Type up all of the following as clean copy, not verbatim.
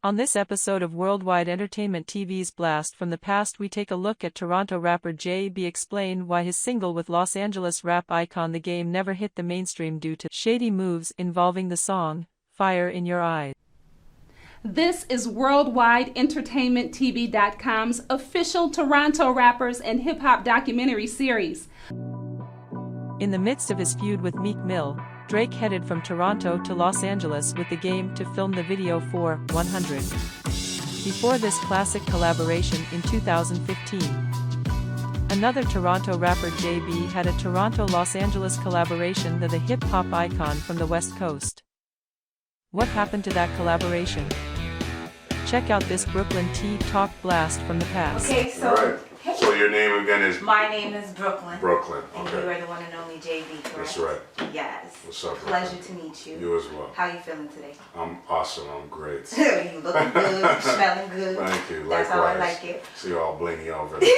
On this episode of Worldwide Entertainment TV's Blast from the Past, we take a look at Toronto rapper JB explain why his single with Los Angeles rap icon The Game never hit the mainstream due to shady moves involving the song, Fire in Your Eyes. This is Worldwide Entertainment TV.com's official Toronto rappers and hip-hop documentary series. In the midst of his feud with Meek Mill, Drake headed from Toronto to Los Angeles with The Game to film the video for 100. Before this classic collaboration in 2015. Another Toronto rapper JB had a Toronto-Los Angeles collaboration with a hip-hop icon from the West Coast. What happened to that collaboration? Check out this Brooklyn Tea Talk blast from the past. Okay, so right. So your name again is? My name is Brooklyn. Brooklyn. And Okay. you are the one and only JB, correct? That's right. Yes. What's up, Pleasure Brooklyn? to meet you. You as well. How you feeling today? I'm awesome. I'm great. You looking good, smelling good. Thank you. That's Likewise. how I like it. See you all blingy over there.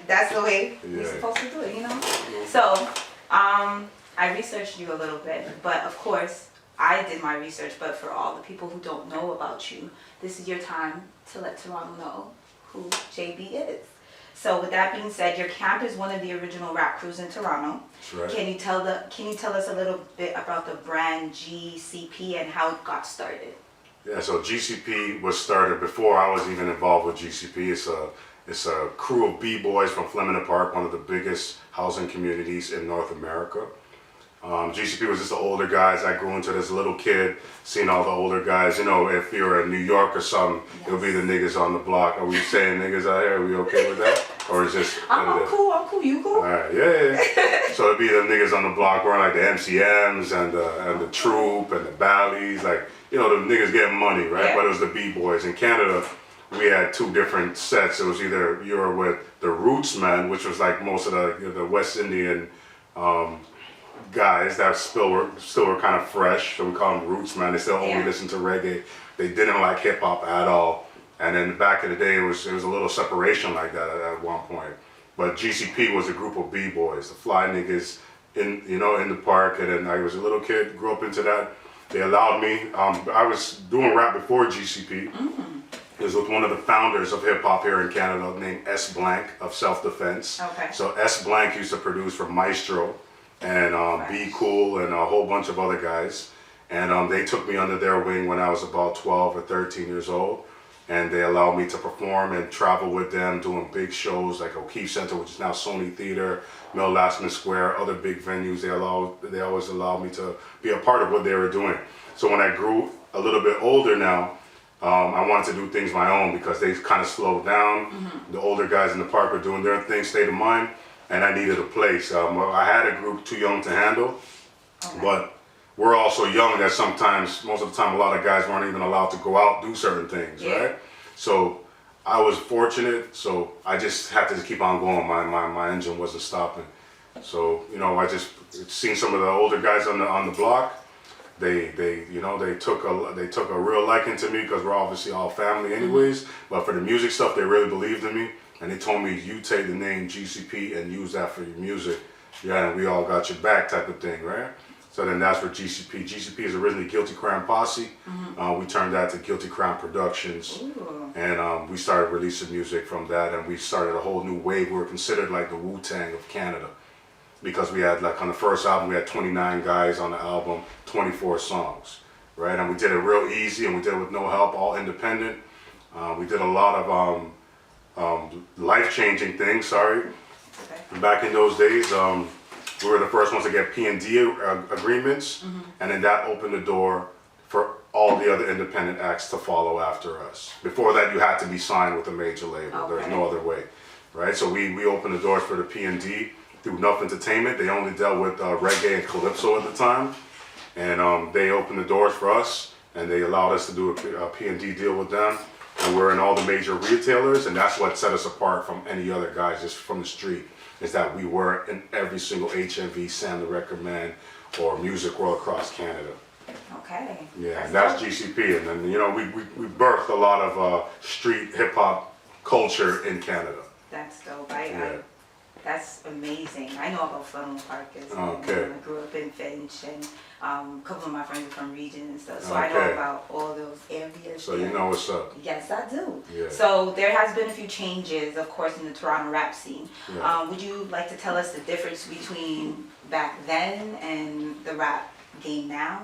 That's the way you're Yeah. supposed to do it, you know? So, I researched you a little bit, but of course, I did my research, but for all the people who don't know about you, this is your time to let Toronto know who JB is. So with that being said, your camp is one of the original rap crews in Toronto. That's right. Can you tell us a little bit about the brand GCP and how it got started? Yeah. So GCP was started before I was even involved with GCP. It's a crew of b-boys from Flemington Park, one of the biggest housing communities in North America. GCP was just the older guys. I grew into this little kid, seeing all the older guys. You know, if you're in New York or something, Yes. it'll be the niggas on the block. Are we saying niggas out here? Are we okay with that? Or is this? I'm cool, you cool? All right, yeah. So it'd be the niggas on the block wearing like the MCMs and the Troop and the Bally's, like, you know, the niggas getting money, right? Yeah. But it was the B-boys. In Canada, we had two different sets. It was either you were with the Roots men, which was like most of the West Indian guys that still were kind of fresh, so we call them Roots men. They still only Yeah. listen to reggae. They didn't like hip hop at all. And then back in the day, it was a little separation like that at one point. But GCP was a group of b-boys, the fly niggas in the park. And then I was a little kid, grew up into that. They allowed me. I was doing rap before GCP. It was with one of the founders of hip hop here in Canada named S Blank of Self Defense. Okay. So S Blank used to produce for Maestro and Be Cool and a whole bunch of other guys. And they took me under their wing when I was about 12 or 13 years old. And they allowed me to perform and travel with them, doing big shows like O'Keefe Center, which is now Sony Theater, Mill Lassman Square, other big venues. They always allowed me to be a part of what they were doing. So when I grew a little bit older now, I wanted to do things my own because they kind of slowed down. The older guys in the park were doing their thing, state of mind, and I needed a place. I had a group too young to handle, but we're also young that sometimes, most of the time, a lot of guys weren't even allowed to go out and do certain things, right? So I was fortunate, so I just had to keep on going. My engine wasn't stopping. So, you know, I just seen some of the older guys on the block. They took a real liking to me because we're obviously all family anyways. But for the music stuff, they really believed in me, and they told me, you take the name GCP and use that for your music. Yeah, and we all got your back type of thing, right? So then that's where GCP is originally Guilty Crown Posse. We turned that to Guilty Crown Productions. Ooh. And we started releasing music from that, and we started a whole new wave. We were considered like the Wu-Tang of Canada because we had, like, on the first album, we had 29 guys on the album, 24 songs, right? And we did it real easy, and we did it with no help, all independent. We did a lot of life-changing things, Okay. Back in those days, we were the first ones to get P&D agreements, and then that opened the door for all the other independent acts to follow after us. Before that, you had to be signed with a major label. Okay. There's no other way, right? So we opened the doors for the P&D through Nuff Entertainment. They only dealt with reggae and calypso at the time, and they opened the doors for us, and they allowed us to do a P&D deal with them. And we're in all the major retailers, and that's what set us apart from any other guys just from the street, is that we were in every single HMV, Sam the Record Man, or Music World across Canada. Okay. Yeah, and that's GCP. And then, you know, we birthed a lot of street hip hop culture in Canada. That's dope. Yeah. That's amazing. I know about Fenway Park as well. Okay. I grew up in Finch, and a couple of my friends are from region and stuff, so I know about all those areas. So you know what's up. Yes, I do. Yeah. So there has been a few changes, of course, in the Toronto rap scene. Yeah. Would you like to tell us the difference between back then and the rap game now?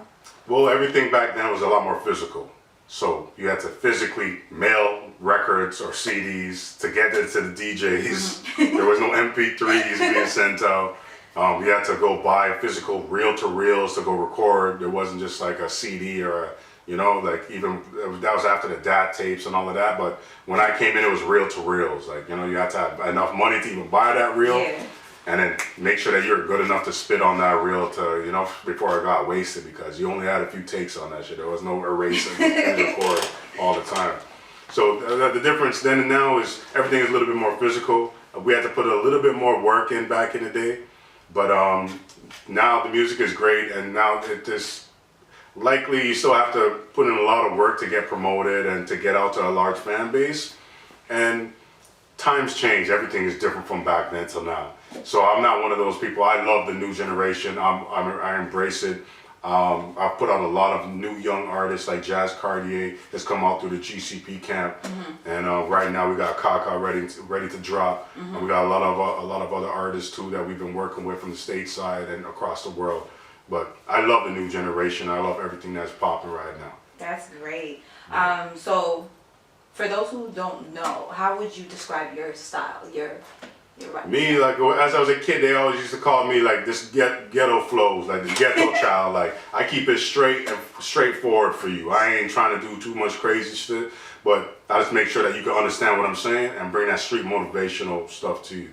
Well, everything back then was a lot more physical. So you had to physically mail records or CDs to get it to the DJs. There was no MP3s being sent out. You had to go buy physical reel-to-reels to go record. There wasn't just like a CD or a, you know, like even, that was after the DAT tapes and all of that. But when I came in, it was reel-to-reels. Like, you know, you had to have enough money to even buy that reel. Yeah. And then make sure that you're good enough to spit on that reel to, you know, before it got wasted, because you only had a few takes on that shit. There was no erasing and record all the time. So the difference then and now is everything is a little bit more physical. We had to put a little bit more work in back in the day. But now the music is great, and now it is likely you still have to put in a lot of work to get promoted and to get out to a large fan base. And times change. Everything is different from back then till now. So I'm not one of those people. I love the new generation. I embrace it. I've put out a lot of new young artists, like Jazz Cartier has come out through the GCP camp, and right now we got Kaka ready to drop, and we got a lot of other artists too that we've been working with from the stateside and across the world. But I love the new generation. I love everything that's popping right now. That's great. So for those who don't know, how would you describe your style, your rap? Me, like, as I was a kid, they always used to call me like this ghetto flows, like the ghetto child. Like, I keep it straight and straightforward for you. I ain't trying to do too much crazy shit, but I just make sure that you can understand what I'm saying and bring that street motivational stuff to you.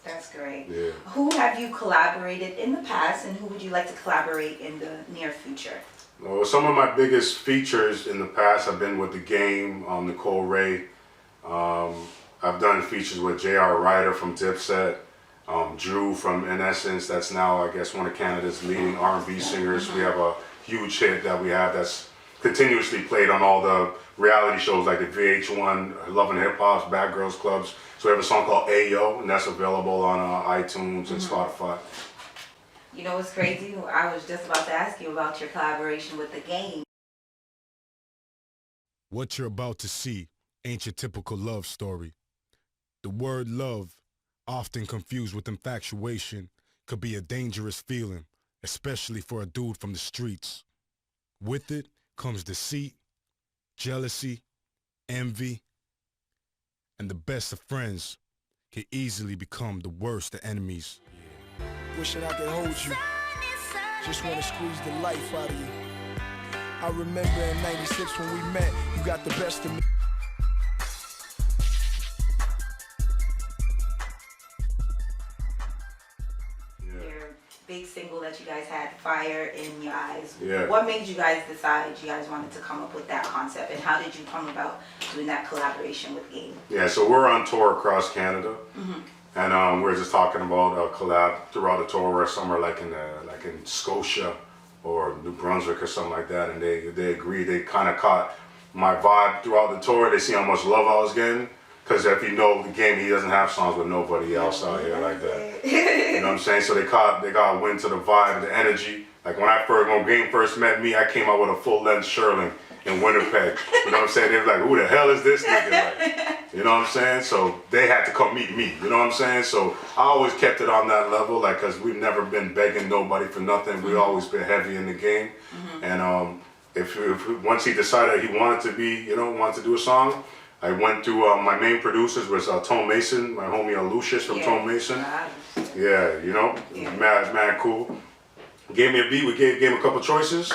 That's great. Yeah. Who have you collaborated in the past, and who would you like to collaborate in the near future? Well, some of my biggest features in the past have been with The Game, Nicole Ray. I've done features with J.R. Ryder from Dipset, Drew from In Essence, that's now, I guess, one of Canada's leading R&B singers. We have a huge hit that we have that's continuously played on all the reality shows like the VH1, Love and Hip Hop's, Bad Girls Clubs. So we have a song called Ayo, and that's available on iTunes and Spotify. You know what's crazy? I was just about to ask you about your collaboration with The Game. What you're about to see ain't your typical love story. The word love, often confused with infatuation, could be a dangerous feeling, especially for a dude from the streets. With it comes deceit, jealousy, envy, and the best of friends can easily become the worst of enemies. Wishing I could hold you, just wanna squeeze the life out of you. I remember in 96 when we met, you got the best of me. Big single that you guys had, Fire in Ya Eyez. Yeah. What made you guys decide you guys wanted to come up with that concept, and how did you come about doing that collaboration with Game? Yeah, so we're on tour across Canada, and we're just talking about a collab throughout the tour. We're somewhere like in Scotia or New Brunswick or something like that, and they agreed. They kind of caught my vibe throughout the tour. They see how much love I was getting. Because if you know The Game, he doesn't have songs with nobody else out here like that. You know what I'm saying? So they got wind to the vibe, the energy. Like when Game first met me, I came out with a full-length Sherling in Winnipeg. You know what I'm saying? They were like, who the hell is this nigga? Like, you know what I'm saying? So they had to come meet me. You know what I'm saying? So I always kept it on that level, like, because we've never been begging nobody for nothing. We've always been heavy in the game. And if once he decided he wanted to do a song, I went to my main producers was Tone Mason, my homie Lucius from Tone Mason. Yeah, you know, mad cool. Gave me a beat, we gave him a couple choices,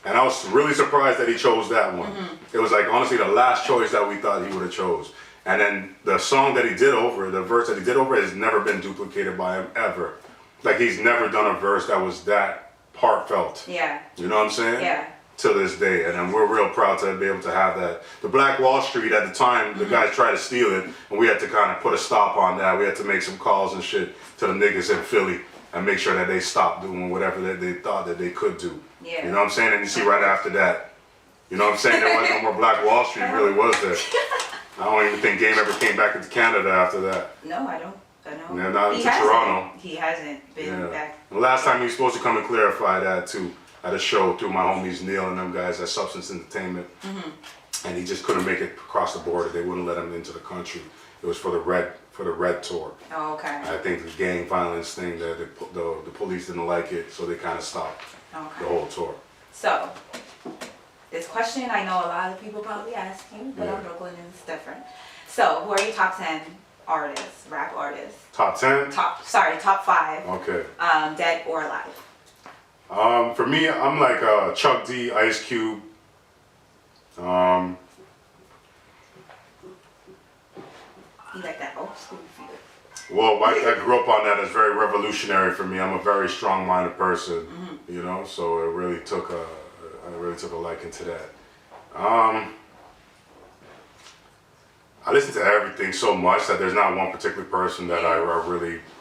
and I was really surprised that he chose that one. It was like honestly the last choice that we thought he would have chose. And then the song that he did over, the verse that he did over has never been duplicated by him ever. Like he's never done a verse that was that heartfelt. Yeah. You know what I'm saying? Yeah. To this day, and then we're real proud to be able to have that. The Black Wall Street at the time, the guys tried to steal it, and we had to kind of put a stop on that. We had to make some calls and shit to the niggas in Philly and make sure that they stopped doing whatever that they thought that they could do. Yeah. You know what I'm saying? And you see right after that, you know what I'm saying? There wasn't no more Black Wall Street, really was there. I don't even think Game ever came back into Canada after that. No, I But no, Yeah, not he into hasn't. Toronto. He hasn't been back. The last time he was supposed to come and clarify that too at a show through my homies Neil and them guys at Substance Entertainment, and he just couldn't make it across the border. They wouldn't let him into the country. It was for the Red tour. Oh, okay. I think the gang violence thing, the police didn't like it, so they kind of stopped the whole tour. So, this question I know a lot of people probably ask you, but I'm Brooklyn and it's different. So, who are your top 10 artists, rap artists? Top 10? Top 5. Okay. Dead or alive? For me, I'm like Chuck D, Ice Cube. You like that old school feel? Well, I grew up on that. It's very revolutionary for me. I'm a very strong-minded person, you know. So it really took a liking to that. I listen to everything so much that there's not one particular person that I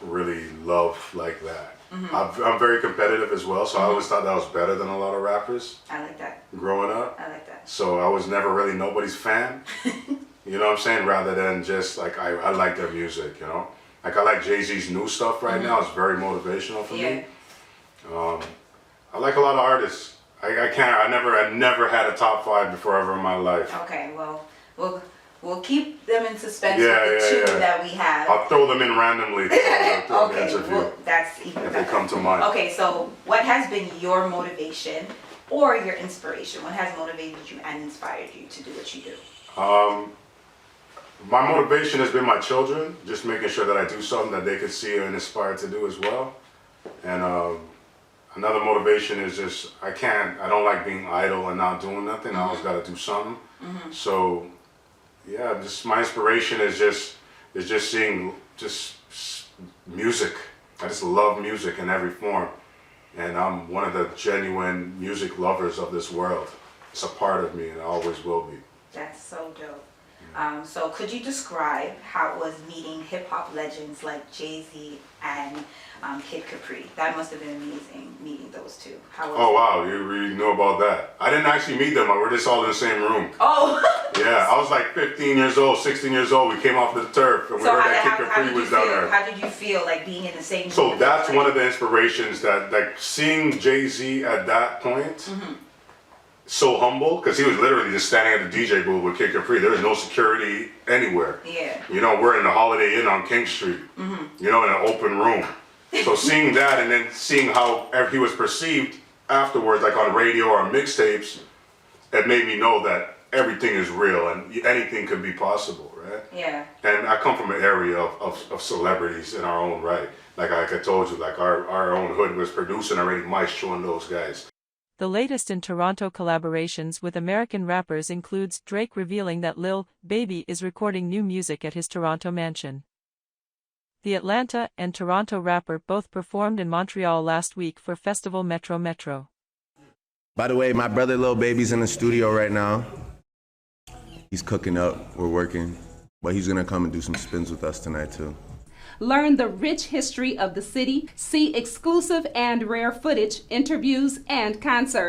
really love like that. I'm very competitive as well, so I always thought that was better than a lot of rappers. I like that. Growing up. I like that. So I was never really nobody's fan. You know what I'm saying? Rather than just like I like their music, you know. Like I like Jay-Z's new stuff right now. It's very motivational for me. I like a lot of artists. I never had a top 5 before ever in my life. Okay, well, we'll keep them in suspense with the 2 that we have. I'll throw them in randomly throughout the interview. Well, that's even if better. they come to mind. Okay, so what has been your motivation or your inspiration? What has motivated you and inspired you to do what you do? My motivation has been my children, just making sure that I do something that they could see and inspire to do as well. And another motivation is just I don't like being idle and not doing nothing. I always got to do something. So yeah, just my inspiration is just seeing music. I just love music in every form, and I'm one of the genuine music lovers of this world. It's a part of me, and it always will be. That's so dope. So could you describe how it was meeting hip-hop legends like Jay-Z and Kid Capri? That must have been amazing, meeting those two. Oh wow, you really know about that. I didn't actually meet them, we were just all in the same room. Oh! Yeah, I was like 15 years old, 16 years old, we came off the turf and we heard that Kid Capri was down there. How did you feel like being in the same room? So that's one of the inspirations that, like seeing Jay-Z at that point, so humble, because he was literally just standing at the DJ booth with Kid Capri. There was no security anywhere. Yeah. You know, we're in the Holiday Inn on King Street, you know, in an open room. So seeing that and then seeing how he was perceived afterwards, like on radio or on mixtapes, it made me know that everything is real and anything could be possible, right? Yeah. And I come from an area of celebrities in our own right. Like I told you, like our own hood was producing already Maestro and those guys. The latest in Toronto collaborations with American rappers includes Drake revealing that Lil Baby is recording new music at his Toronto mansion. The Atlanta and Toronto rapper both performed in Montreal last week for festival Metro. By the way, my brother Lil Baby's in the studio right now. He's cooking up, we're working, but he's gonna come and do some spins with us tonight too. Learn the rich history of the city, see exclusive and rare footage, interviews, and concerts.